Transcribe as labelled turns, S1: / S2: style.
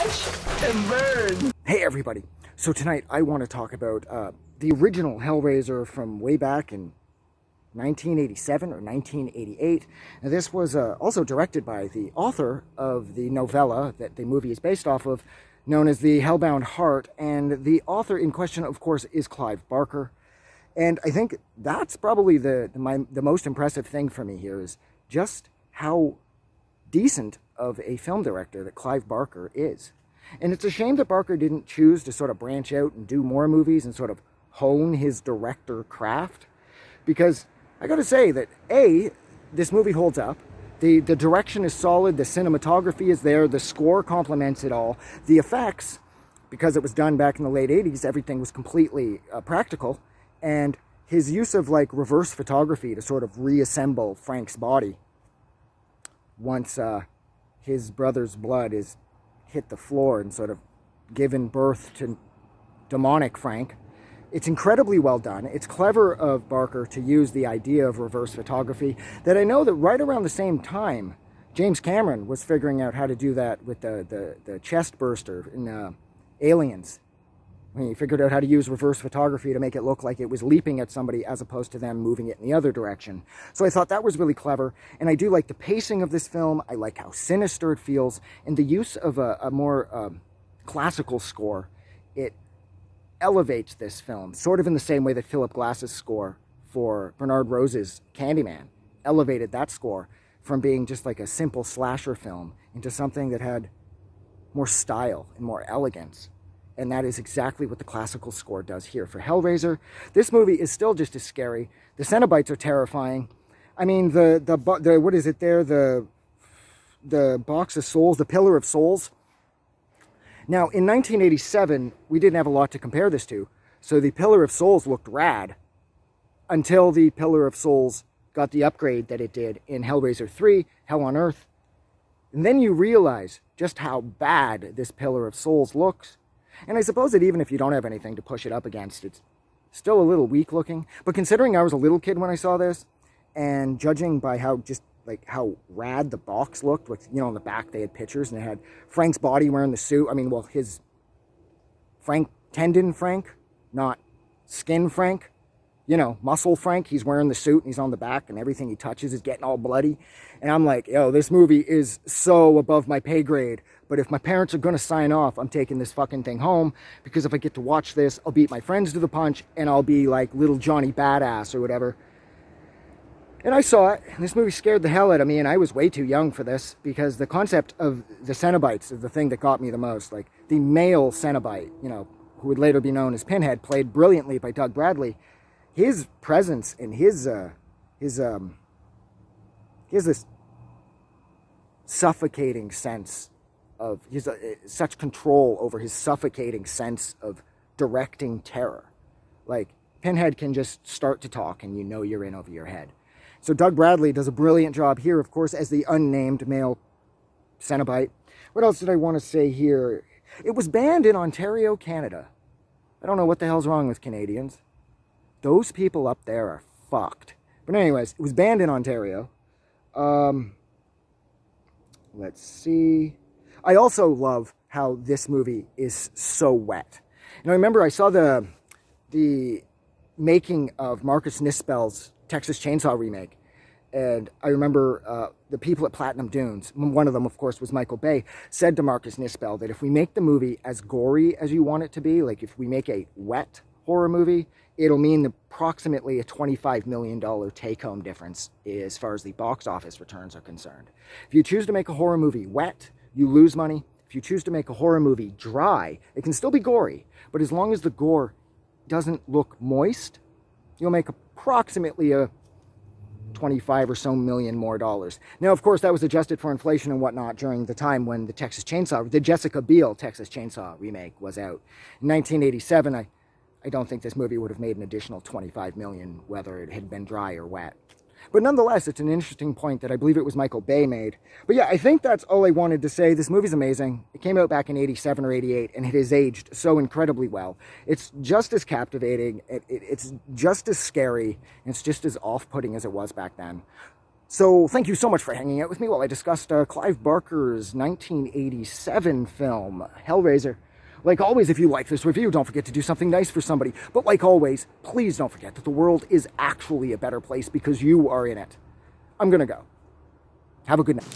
S1: Watch and burn.
S2: Hey everybody, so tonight I want to talk about the original Hellraiser from way back in 1987 or 1988. And this was also directed by the author of the novella that the movie is based off of, known as the Hellbound Heart. And the author in question, of course, is Clive Barker. And I think that's probably the most impressive thing for me here, is just how decent of a film director that Clive Barker is. And it's a shame that Barker didn't choose to sort of branch out and do more movies and sort of hone his director craft. Because I gotta say that, A, this movie holds up. The direction is solid, the cinematography is there, the score complements it all. The effects, because it was done back in the late 80s, everything was completely practical. And his use of like reverse photography to sort of reassemble Frank's body once his brother's blood is hit the floor and sort of given birth to demonic Frank. It's incredibly well done. It's clever of Barker to use the idea of reverse photography that I know that right around the same time, James Cameron was figuring out how to do that with the chest burster in Aliens. He figured out how to use reverse photography to make it look like it was leaping at somebody as opposed to them moving it in the other direction. So I thought that was really clever. And I do like the pacing of this film. I like how sinister it feels. And the use of a more classical score, it elevates this film, sort of in the same way that Philip Glass's score for Bernard Rose's Candyman elevated that score from being just like a simple slasher film into something that had more style and more elegance. And that is exactly what the classical score does here for Hellraiser. This movie is still just as scary. The Cenobites are terrifying. I mean, the what is it there? The box of souls, the pillar of souls. Now, in 1987, we didn't have a lot to compare this to, so the Pillar of Souls looked rad until the Pillar of Souls got the upgrade that it did in Hellraiser 3, Hell on Earth. And then you realize just how bad this Pillar of Souls looks. And I suppose that even if you don't have anything to push it up against, it's still a little weak looking. But considering I was a little kid when I saw this, and judging by how rad the box looked, with, you know, on the back they had pictures and it had Frank's body wearing the suit. I mean, well, his tendon Frank, not skin Frank, you know, muscle Frank. He's wearing the suit and he's on the back and everything he touches is getting all bloody. And I'm like, yo, this movie is so above my pay grade. But if my parents are going to sign off, I'm taking this fucking thing home, because if I get to watch this, I'll beat my friends to the punch and I'll be like little Johnny Badass or whatever. And I saw it, and this movie scared the hell out of me, and I was way too young for this, because the concept of the Cenobites is the thing that got me the most. Like, the male Cenobite, you know, who would later be known as Pinhead, played brilliantly by Doug Bradley. His presence and his this suffocating sense of, such control over his suffocating sense of directing terror. Like, Pinhead can just start to talk and you know you're in over your head. So Doug Bradley does a brilliant job here, of course, as the unnamed male Cenobite. What else did I want to say here? It was banned in Ontario, Canada. I don't know what the hell's wrong with Canadians. Those people up there are fucked. But anyways, it was banned in Ontario. Let's see. I also love how this movie is so wet. And I remember I saw the making of Marcus Nispel's Texas Chainsaw remake. And I remember the people at Platinum Dunes, one of them, of course, was Michael Bay, said to Marcus Nispel that if we make the movie as gory as you want it to be, like if we make a wet horror movie, it'll mean approximately a $25 million take-home difference as far as the box office returns are concerned. If you choose to make a horror movie wet, you lose money. If you choose to make a horror movie dry, it can still be gory, but as long as the gore doesn't look moist, you'll make approximately a 25 or so million more dollars. Now, of course, that was adjusted for inflation and whatnot during the time when the Jessica Biel Texas Chainsaw remake was out. In 1987, I don't think this movie would have made an additional 25 million, whether it had been dry or wet. But nonetheless, it's an interesting point that I believe it was Michael Bay made. But yeah, I think that's all I wanted to say. This movie's amazing. It came out back in 87 or 88, and it has aged so incredibly well. It's just as captivating, it's just as scary, and it's just as off-putting as it was back then. So thank you so much for hanging out with me while I discussed Clive Barker's 1987 film, Hellraiser. Like always, if you like this review, don't forget to do something nice for somebody. But like always, please don't forget that the world is actually a better place because you are in it. I'm gonna go. Have a good night.